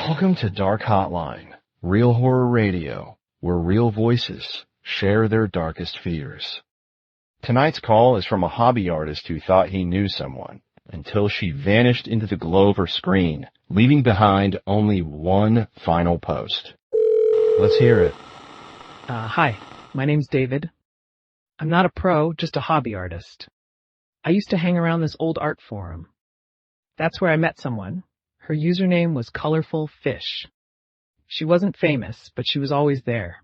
Welcome to Dark Hotline, real horror radio, where real voices share their darkest fears. Tonight's call is from a hobby artist who thought he knew someone, until she vanished into the glow of her screen, leaving behind only one final post. Let's hear it. Hi, my name's David. I'm not a pro, just a hobby artist. I used to hang around this old art forum. That's where I met someone. Her username was Colorful Fish. She wasn't famous, but she was always there.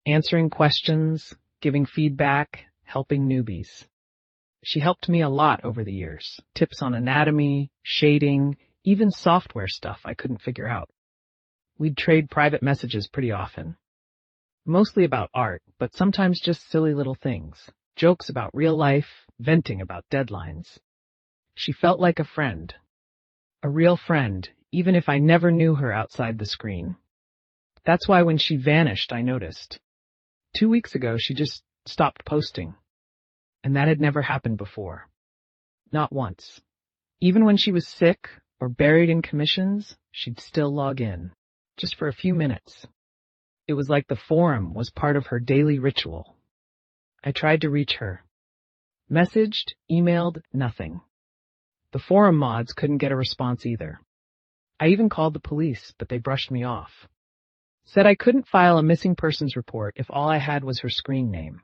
Answering questions, giving feedback, helping newbies. She helped me a lot over the years. Tips on anatomy, shading, even software stuff I couldn't figure out. We'd trade private messages pretty often. Mostly about art, but sometimes just silly little things. Jokes about real life, venting about deadlines. She felt like a friend. A real friend, even if I never knew her outside the screen. That's why when she vanished, I noticed. 2 weeks ago, she just stopped posting. And that had never happened before. Not once. Even when she was sick or buried in commissions, she'd still log in. Just for a few minutes. It was like the forum was part of her daily ritual. I tried to reach her. Messaged, emailed, nothing. The forum mods couldn't get a response either. I even called the police, but they brushed me off. Said I couldn't file a missing persons report if all I had was her screen name.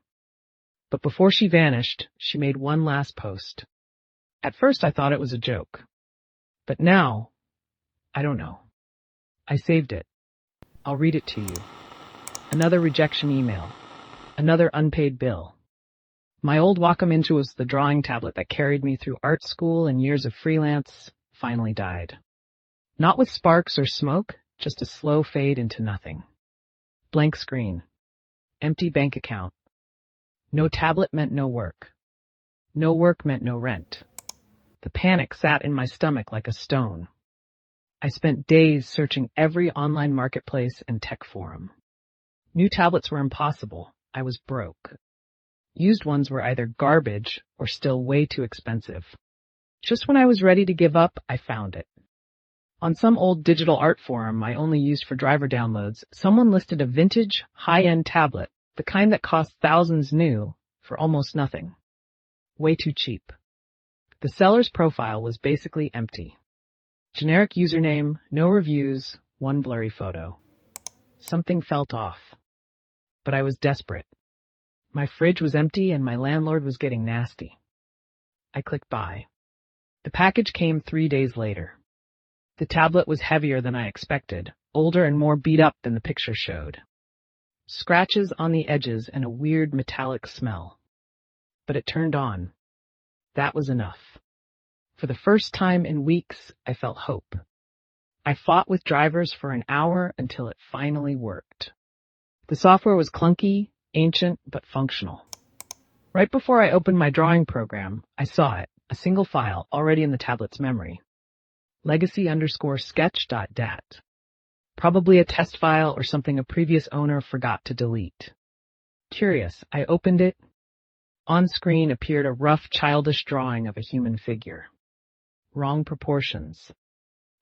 But before she vanished, she made one last post. At first I thought it was a joke. But now, I don't know. I saved it. I'll read it to you. Another rejection email. Another unpaid bill. My old Wacom Intuos, the drawing tablet that carried me through art school and years of freelance, finally died. Not with sparks or smoke, just a slow fade into nothing. Blank screen. Empty bank account. No tablet meant no work. No work meant no rent. The panic sat in my stomach like a stone. I spent days searching every online marketplace and tech forum. New tablets were impossible. I was broke. Used ones were either garbage or still way too expensive. Just when I was ready to give up, I found it. On some old digital art forum I only used for driver downloads, someone listed a vintage, high-end tablet, the kind that cost thousands new, for almost nothing. Way too cheap. The seller's profile was basically empty. Generic username, no reviews, one blurry photo. Something felt off. But I was desperate. My fridge was empty and my landlord was getting nasty. I clicked buy. The package came 3 days later. The tablet was heavier than I expected, older and more beat up than the picture showed. Scratches on the edges and a weird metallic smell. But it turned on. That was enough. For the first time in weeks, I felt hope. I fought with drivers for an hour until it finally worked. The software was clunky, ancient, but functional. Right before I opened my drawing program, I saw it, a single file already in the tablet's memory. legacy_sketch.dat. Probably a test file or something a previous owner forgot to delete. Curious, I opened it. On screen appeared a rough, childish drawing of a human figure. Wrong proportions.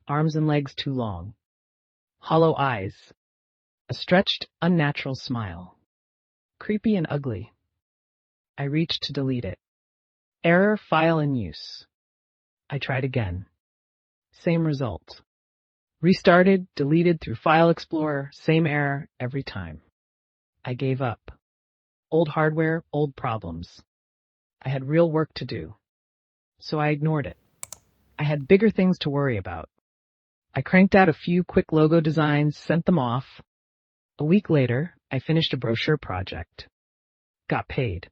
Arms and legs too long. Hollow eyes. A stretched, unnatural smile. Creepy and ugly. I reached to delete it. Error, file in use. I tried again. Same result. Restarted, deleted through File Explorer, same error every time. I gave up. Old hardware, old problems. I had real work to do. So I ignored it. I had bigger things to worry about. I cranked out a few quick logo designs, sent them off. A week later, I finished a brochure project. Got paid.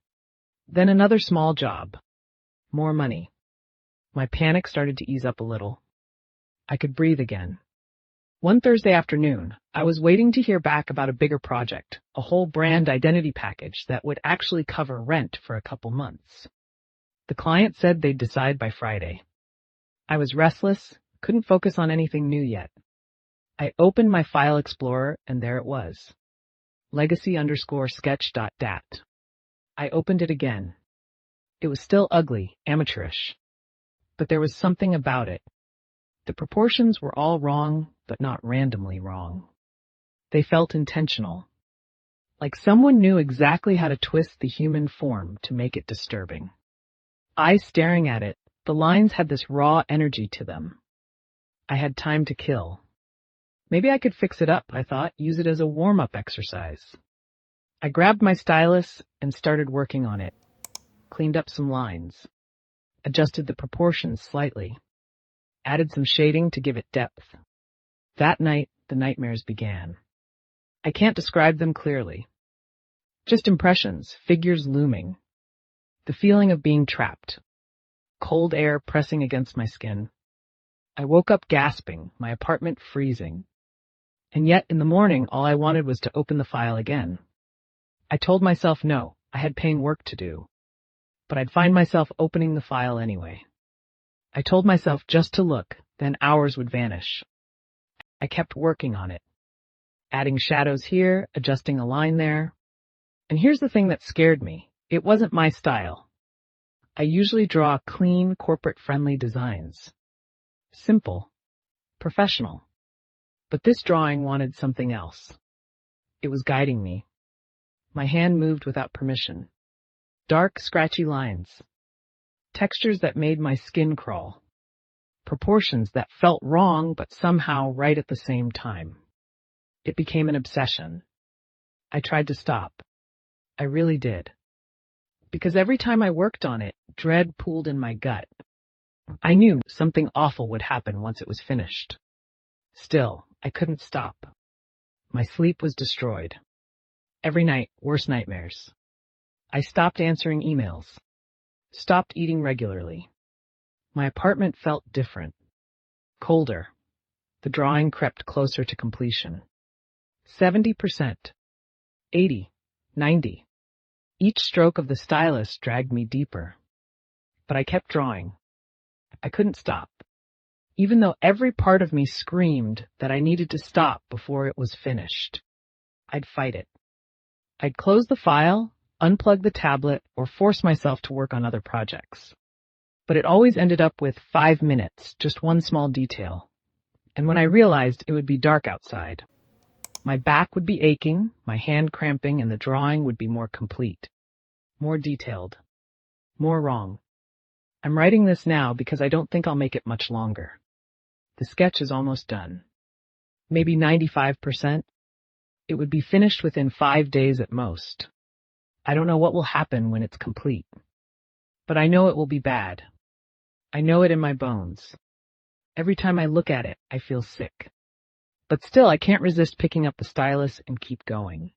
Then another small job. More money. My panic started to ease up a little. I could breathe again. One Thursday afternoon, I was waiting to hear back about a bigger project, a whole brand identity package that would actually cover rent for a couple months. The client said they'd decide by Friday. I was restless, couldn't focus on anything new yet. I opened my File Explorer and there it was. legacy_sketch.dat. I opened it again. It was still ugly, amateurish. But there was something about it. The proportions were all wrong, but not randomly wrong. They felt intentional, like someone knew exactly how to twist the human form to make it disturbing. Eyes staring at it, the lines had this raw energy to them. I had time to kill. Maybe I could fix it up, I thought, use it as a warm-up exercise. I grabbed my stylus and started working on it, cleaned up some lines, adjusted the proportions slightly, added some shading to give it depth. That night, the nightmares began. I can't describe them clearly. Just impressions, figures looming. The feeling of being trapped. Cold air pressing against my skin. I woke up gasping, my apartment freezing. And yet, in the morning, all I wanted was to open the file again. I told myself no, I had paying work to do. But I'd find myself opening the file anyway. I told myself just to look, then hours would vanish. I kept working on it. Adding shadows here, adjusting a line there. And here's the thing that scared me. It wasn't my style. I usually draw clean, corporate-friendly designs. Simple. Professional. But this drawing wanted something else. It was guiding me. My hand moved without permission. Dark, scratchy lines. Textures that made my skin crawl. Proportions that felt wrong, but somehow right at the same time. It became an obsession. I tried to stop. I really did. Because every time I worked on it, dread pooled in my gut. I knew something awful would happen once it was finished. Still, I couldn't stop. My sleep was destroyed. Every night, worse nightmares. I stopped answering emails. Stopped eating regularly. My apartment felt different. Colder. The drawing crept closer to completion. 70%. 80. 90. Each stroke of the stylus dragged me deeper. But I kept drawing. I couldn't stop. Even though every part of me screamed that I needed to stop before it was finished. I'd fight it. I'd close the file, unplug the tablet, or force myself to work on other projects. But it always ended up with 5 minutes, just one small detail. And when I realized it would be dark outside, my back would be aching, my hand cramping, and the drawing would be more complete, more detailed, more wrong. I'm writing this now because I don't think I'll make it much longer. The sketch is almost done. Maybe 95%. It would be finished within 5 days at most. I don't know what will happen when it's complete. But I know it will be bad. I know it in my bones. Every time I look at it, I feel sick. But still, I can't resist picking up the stylus and keep going.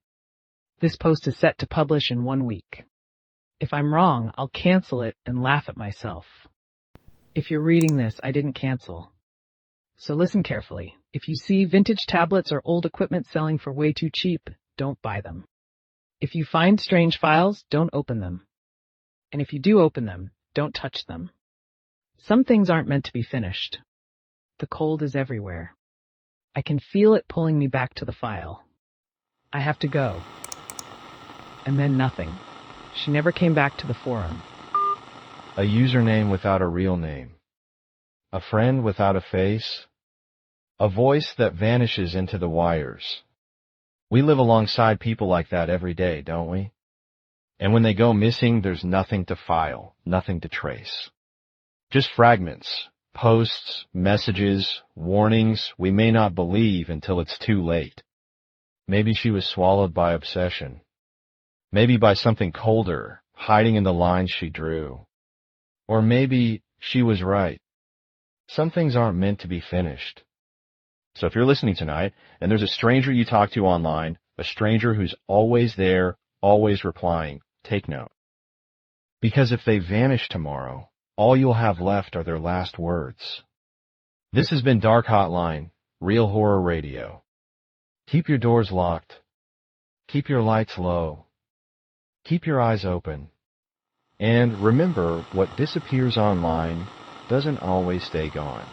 This post is set to publish in 1 week. If I'm wrong, I'll cancel it and laugh at myself. If you're reading this, I didn't cancel. So listen carefully. If you see vintage tablets or old equipment selling for way too cheap, don't buy them. If you find strange files, don't open them. And if you do open them, don't touch them. Some things aren't meant to be finished. The cold is everywhere. I can feel it pulling me back to the file. I have to go. And then nothing. She never came back to the forum. A username without a real name. A friend without a face. A voice that vanishes into the wires. We live alongside people like that every day, don't we? And when they go missing, there's nothing to file, nothing to trace. Just fragments, posts, messages, warnings we may not believe until it's too late. Maybe she was swallowed by obsession. Maybe by something colder, hiding in the lines she drew. Or maybe she was right. Some things aren't meant to be finished. So if you're listening tonight, and there's a stranger you talk to online, a stranger who's always there, always replying, take note. Because if they vanish tomorrow, all you'll have left are their last words. This has been Dark Hotline, Real Horror Radio. Keep your doors locked. Keep your lights low. Keep your eyes open. And remember, what disappears online doesn't always stay gone.